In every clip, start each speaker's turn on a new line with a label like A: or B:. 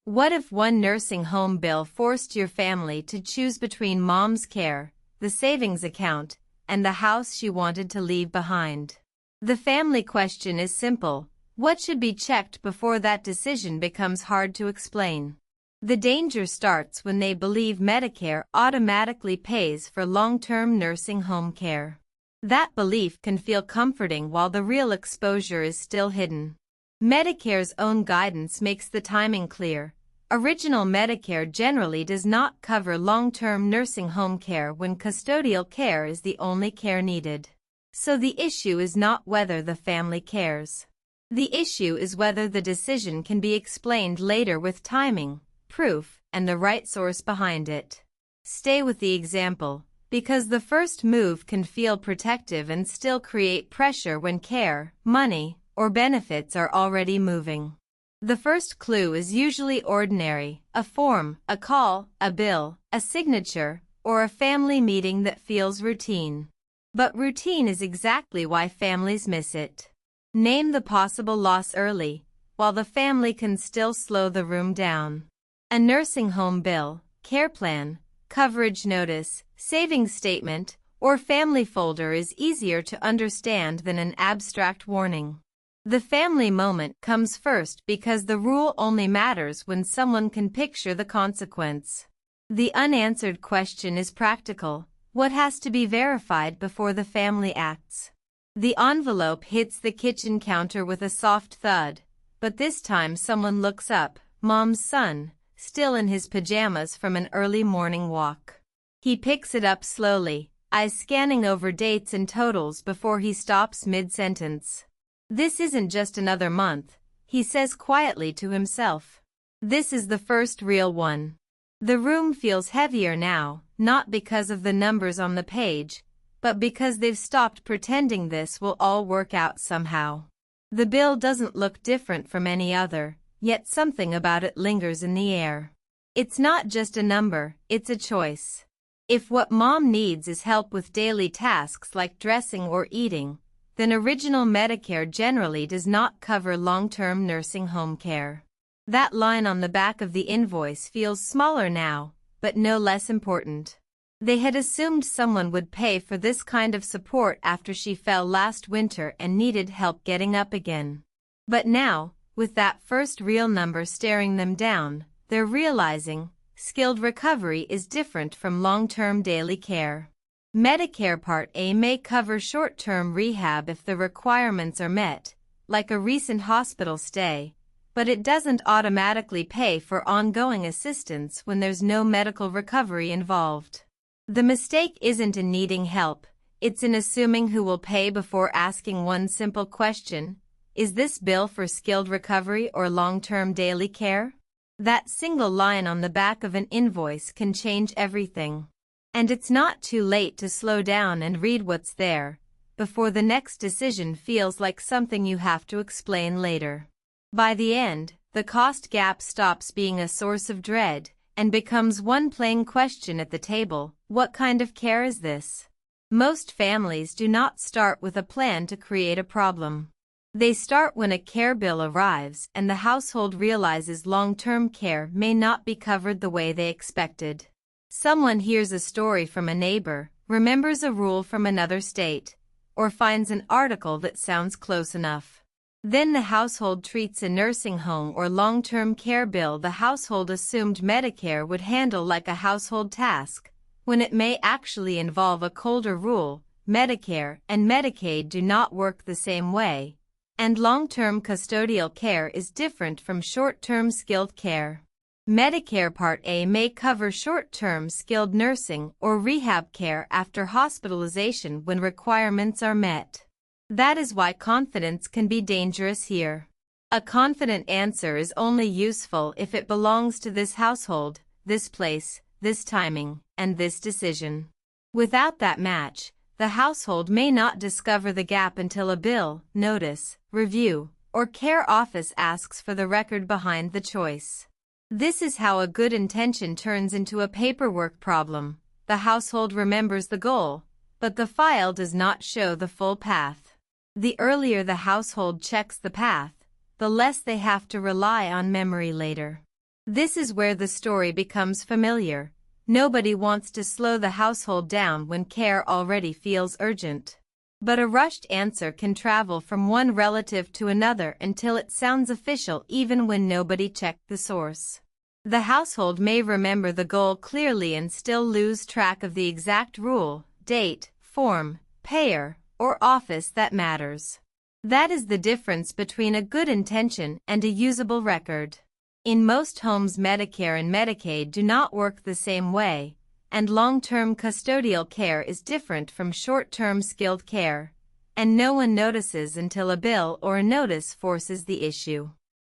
A: What if one nursing home bill forced your family to choose between mom's care, the savings account, and the house she wanted to leave behind? The family question is simple. What should be checked before that decision becomes hard to explain? The danger starts when they believe Medicare automatically pays for long-term nursing home care. That belief can feel comforting while the real exposure is still hidden. Medicare's own guidance makes the timing clear. Original Medicare generally does not cover long-term nursing home care when custodial care is the only care needed. So the issue is not whether the family cares. The issue is whether the decision can be explained later with timing, proof, and the right source behind it. Stay with the example, because the first move can feel protective and still create pressure when care, money, or benefits are already moving. The first clue is usually ordinary: a form, a call, a bill, a signature, or a family meeting that feels routine. But routine is exactly why families miss it. Name the possible loss early, while the family can still slow the room down. A nursing home bill, care plan, coverage notice, savings statement, or family folder is easier to understand than an abstract warning. The family moment comes first because the rule only matters when someone can picture the consequence. The unanswered question is practical. What has to be verified before the family acts? The envelope hits the kitchen counter with a soft thud, but this time someone looks up, Mom's son, still in his pajamas from an early morning walk. He picks it up slowly, eyes scanning over dates and totals before he stops mid-sentence. This isn't just another month, he says quietly to himself. This is the first real one. The room feels heavier now, not because of the numbers on the page, but because they've stopped pretending this will all work out somehow. The bill doesn't look different from any other, yet something about it lingers in the air. It's not just a number, it's a choice. If what mom needs is help with daily tasks like dressing or eating, then original Medicare generally does not cover long-term nursing home care. That line on the back of the invoice feels smaller now, but no less important. They had assumed someone would pay for this kind of support after she fell last winter and needed help getting up again. But now, with that first real number staring them down, they're realizing skilled recovery is different from long-term daily care. Medicare Part A may cover short-term rehab if the requirements are met, like a recent hospital stay, but it doesn't automatically pay for ongoing assistance when there's no medical recovery involved. The mistake isn't in needing help, it's in assuming who will pay before asking one simple question: is this bill for skilled recovery or long-term daily care? That single line on the back of an invoice can change everything. And it's not too late to slow down and read what's there, before the next decision feels like something you have to explain later. By the end, the cost gap stops being a source of dread and becomes one plain question at the table: what kind of care is this? Most families do not start with a plan to create a problem. They start when a care bill arrives and the household realizes long-term care may not be covered the way they expected. Someone hears a story from a neighbor, remembers a rule from another state, or finds an article that sounds close enough. Then the household treats a nursing home or long-term care bill the household assumed Medicare would handle like a household task, when it may actually involve a colder rule. Medicare and Medicaid do not work the same way, and long-term custodial care is different from short-term skilled care. Medicare Part A may cover short-term skilled nursing or rehab care after hospitalization when requirements are met. That is why confidence can be dangerous here. A confident answer is only useful if it belongs to this household, this place, this timing, and this decision. Without that match, the household may not discover the gap until a bill, notice, review, or care office asks for the record behind the choice. This is how a good intention turns into a paperwork problem. The household remembers the goal, but the file does not show the full path. The earlier the household checks the path, the less they have to rely on memory later. This is where the story becomes familiar. Nobody wants to slow the household down when care already feels urgent. But a rushed answer can travel from one relative to another until it sounds official even when nobody checked the source. The household may remember the goal clearly and still lose track of the exact rule, date, form, payer, or office that matters. That is the difference between a good intention and a usable record. In most homes, Medicare and Medicaid do not work the same way, and long-term custodial care is different from short-term skilled care, and no one notices until a bill or a notice forces the issue.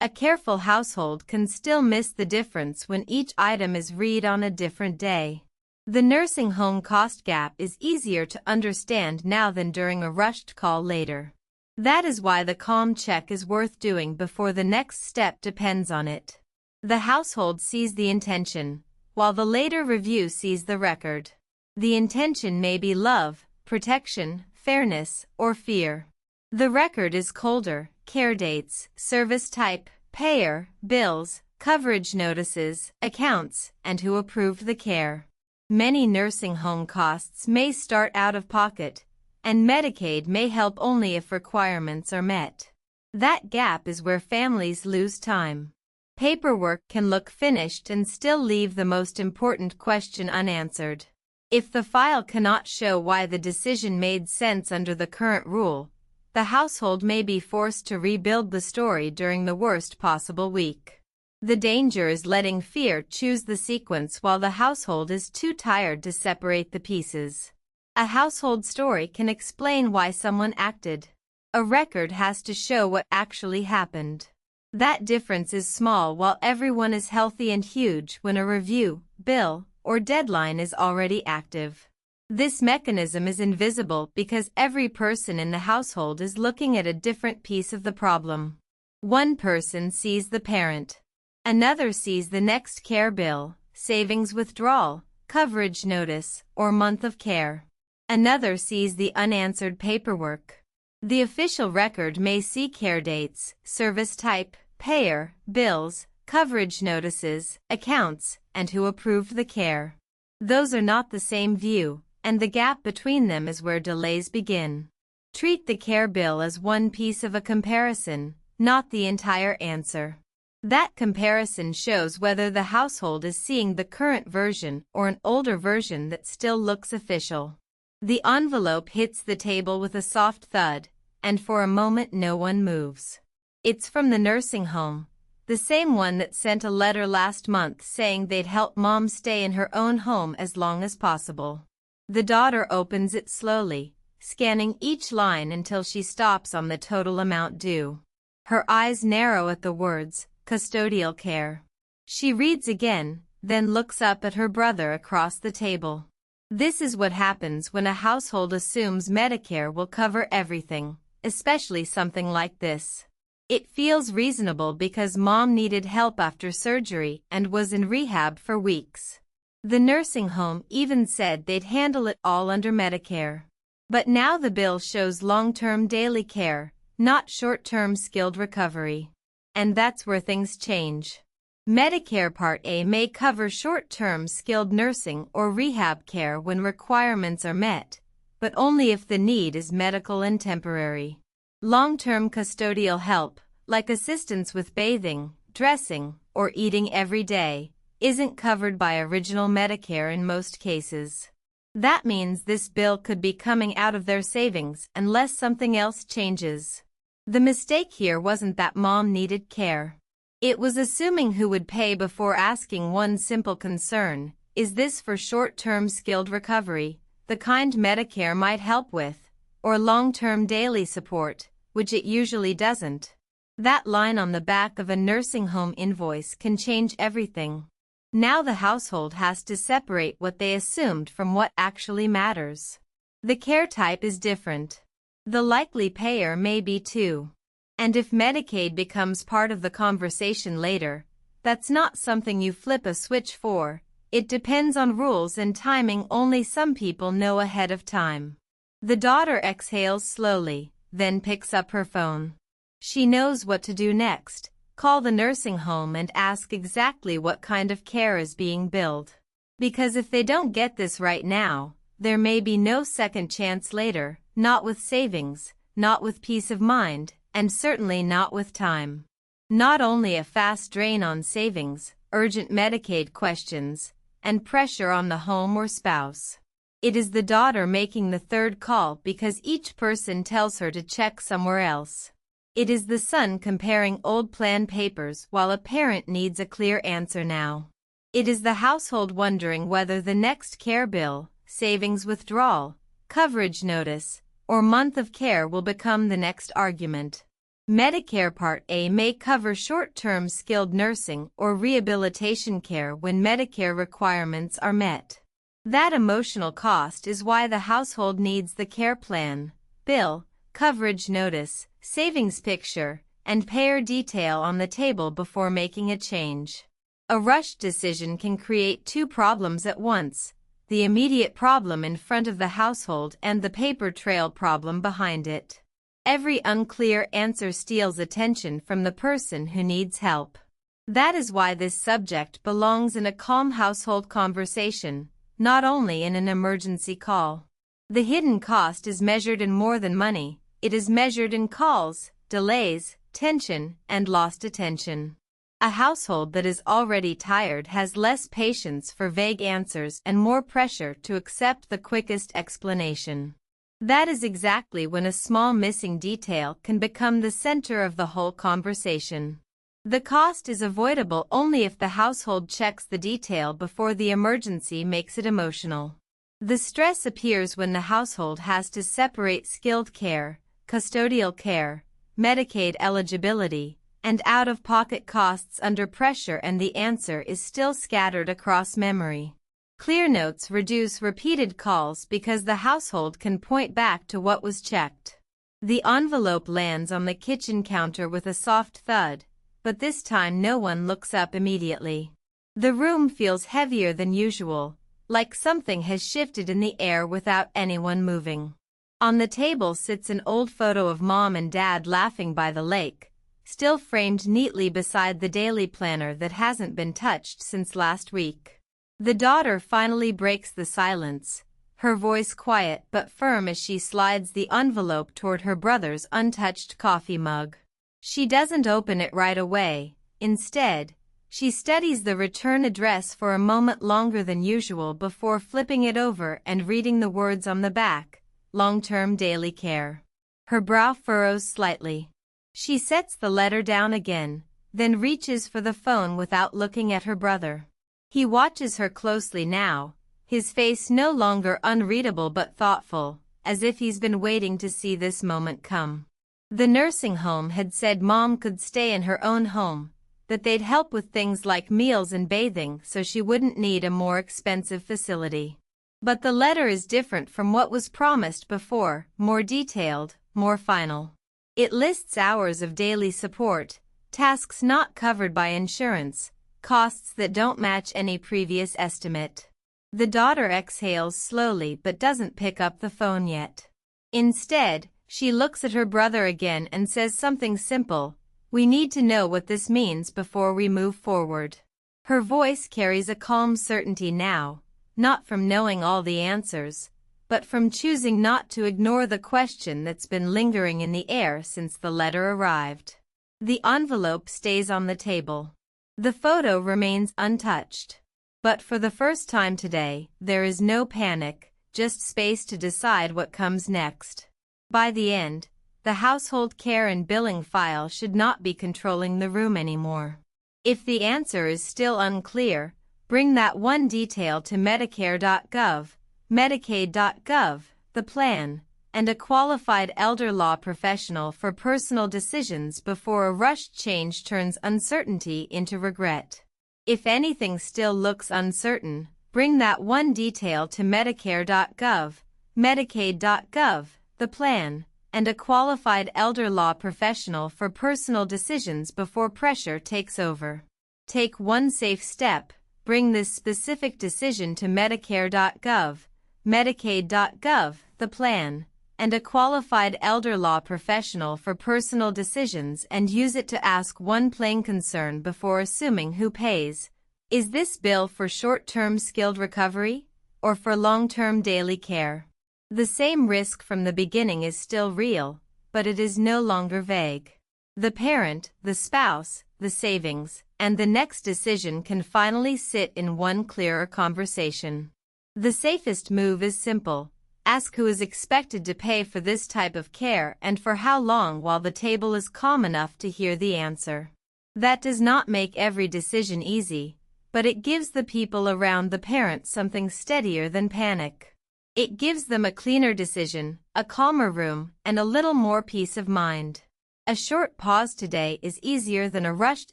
A: A careful household can still miss the difference when each item is read on a different day. The nursing home cost gap is easier to understand now than during a rushed call later. That is why the calm check is worth doing before the next step depends on it. The household sees the intention, while the later review sees the record. The intention may be love, protection, fairness, or fear. The record is colder: care dates, service type, payer, bills, coverage notices, accounts, and who approved the care. Many nursing home costs may start out of pocket, and Medicaid may help only if requirements are met. That gap is where families lose time. Paperwork can look finished and still leave the most important question unanswered. If the file cannot show why the decision made sense under the current rule, the household may be forced to rebuild the story during the worst possible week. The danger is letting fear choose the sequence while the household is too tired to separate the pieces. A household story can explain why someone acted. A record has to show what actually happened. That difference is small while everyone is healthy and huge when a review, bill, or deadline is already active. This mechanism is invisible because every person in the household is looking at a different piece of the problem. One person sees the parent. Another sees the next care bill, savings withdrawal, coverage notice, or month of care. Another sees the unanswered paperwork. The official record may see care dates, service type, payer, bills, coverage notices, accounts, and who approved the care. Those are not the same view, and the gap between them is where delays begin. Treat the care bill as one piece of a comparison, not the entire answer. That comparison shows whether the household is seeing the current version or an older version that still looks official. The envelope hits the table with a soft thud, and for a moment no one moves. It's from the nursing home, the same one that sent a letter last month saying they'd help mom stay in her own home as long as possible. The daughter opens it slowly, scanning each line until she stops on the total amount due. Her eyes narrow at the words, custodial care. She reads again, then looks up at her brother across the table. This is what happens when a household assumes Medicare will cover everything, especially something like this. It feels reasonable because mom needed help after surgery and was in rehab for weeks. The nursing home even said they'd handle it all under Medicare. But now the bill shows long-term daily care, not short-term skilled recovery. And that's where things change. Medicare Part A may cover short-term skilled nursing or rehab care when requirements are met, but only if the need is medical and temporary. Long-term custodial help, like assistance with bathing, dressing, or eating every day, isn't covered by original Medicare in most cases. That means this bill could be coming out of their savings unless something else changes. The mistake here wasn't that mom needed care. It was assuming who would pay before asking one simple concern: is this for short-term skilled recovery, the kind Medicare might help with, or long-term daily support, which it usually doesn't? That line on the back of a nursing home invoice can change everything. Now the household has to separate what they assumed from what actually matters. The care type is different. The likely payer may be too. And if Medicaid becomes part of the conversation later, that's not something you flip a switch for. It depends on rules and timing only some people know ahead of time. The daughter exhales slowly, then picks up her phone. She knows what to do next, call the nursing home and ask exactly what kind of care is being billed. Because if they don't get this right now, there may be no second chance later, not with savings, not with peace of mind, and certainly not with time. Not only a fast drain on savings, urgent Medicaid questions, and pressure on the home or spouse. It is the daughter making the third call because each person tells her to check somewhere else. It is the son comparing old plan papers while a parent needs a clear answer now. It is the household wondering whether the next care bill, savings withdrawal, coverage notice, or month of care will become the next argument. Medicare Part A may cover short-term skilled nursing or rehabilitation care when Medicare requirements are met. That emotional cost is why the household needs the care plan, bill, coverage notice, savings picture, and payer detail on the table before making a change. A rushed decision can create two problems at once: the immediate problem in front of the household and the paper trail problem behind it. Every unclear answer steals attention from the person who needs help. That is why this subject belongs in a calm household conversation, not only in an emergency call. The hidden cost is measured in more than money. It is measured in calls, delays, tension, and lost attention. A household that is already tired has less patience for vague answers and more pressure to accept the quickest explanation. That is exactly when a small missing detail can become the center of the whole conversation. The cost is avoidable only if the household checks the detail before the emergency makes it emotional. The stress appears when the household has to separate skilled care, custodial care, Medicaid eligibility, and out-of-pocket costs under pressure, and the answer is still scattered across memory. Clear notes reduce repeated calls because the household can point back to what was checked. The envelope lands on the kitchen counter with a soft thud, but this time no one looks up immediately. The room feels heavier than usual, like something has shifted in the air without anyone moving. On the table sits an old photo of Mom and Dad laughing by the lake, still framed neatly beside the daily planner that hasn't been touched since last week. The daughter finally breaks the silence, her voice quiet but firm as she slides the envelope toward her brother's untouched coffee mug. She doesn't open it right away. Instead, she studies the return address for a moment longer than usual before flipping it over and reading the words on the back: long-term daily care. Her brow furrows slightly. She sets the letter down again, then reaches for the phone without looking at her brother. He watches her closely now, his face no longer unreadable but thoughtful, as if he's been waiting to see this moment come. The nursing home had said Mom could stay in her own home, that they'd help with things like meals and bathing so she wouldn't need a more expensive facility. But the letter is different from what was promised before, more detailed, more final. It lists hours of daily support, tasks not covered by insurance, costs that don't match any previous estimate. The daughter exhales slowly but doesn't pick up the phone yet. Instead, she looks at her brother again and says something simple: "We need to know what this means before we move forward." Her voice carries a calm certainty now, not from knowing all the answers, but from choosing not to ignore the question that's been lingering in the air since the letter arrived. The envelope stays on the table. The photo remains untouched. But for the first time today, there is no panic, just space to decide what comes next. By the end, the household care and billing file should not be controlling the room anymore. If the answer is still unclear, bring that one detail to Medicare.gov, Medicaid.gov, the plan, and a qualified elder law professional for personal decisions before a rushed change turns uncertainty into regret. If anything still looks uncertain, bring that one detail to Medicare.gov, Medicaid.gov, the plan, and a qualified elder law professional for personal decisions before pressure takes over. Take one safe step: bring this specific decision to Medicare.gov, Medicaid.gov, the plan, and a qualified elder law professional for personal decisions, and use it to ask one plain concern before assuming who pays. Is this bill for short-term skilled recovery or for long-term daily care? The same risk from the beginning is still real, but it is no longer vague. The parent, the spouse, the savings, and the next decision can finally sit in one clearer conversation. The safest move is simple. Ask who is expected to pay for this type of care and for how long, while the table is calm enough to hear the answer. That does not make every decision easy, but it gives the people around the parent something steadier than panic. It gives them a cleaner decision, a calmer room, and a little more peace of mind. A short pause today is easier than a rushed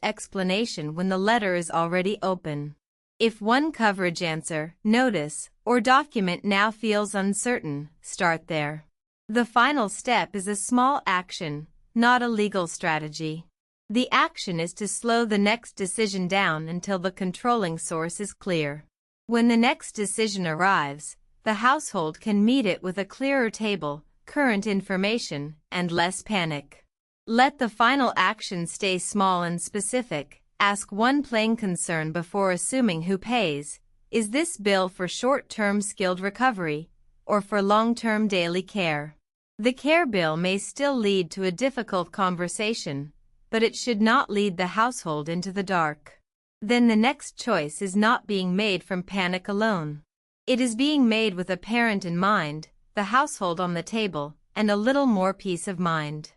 A: explanation when the letter is already open. If one coverage answer, notice, or document now feels uncertain, start there. The final step is a small action, not a legal strategy. The action is to slow the next decision down until the controlling source is clear. When the next decision arrives, the household can meet it with a clearer table, current information, and less panic. Let the final action stay small and specific. Ask one plain concern before assuming who pays. Is this bill for short-term skilled recovery or for long-term daily care? The care bill may still lead to a difficult conversation, but it should not lead the household into the dark. Then the next choice is not being made from panic alone. It is being made with a parent in mind, the household on the table, and a little more peace of mind.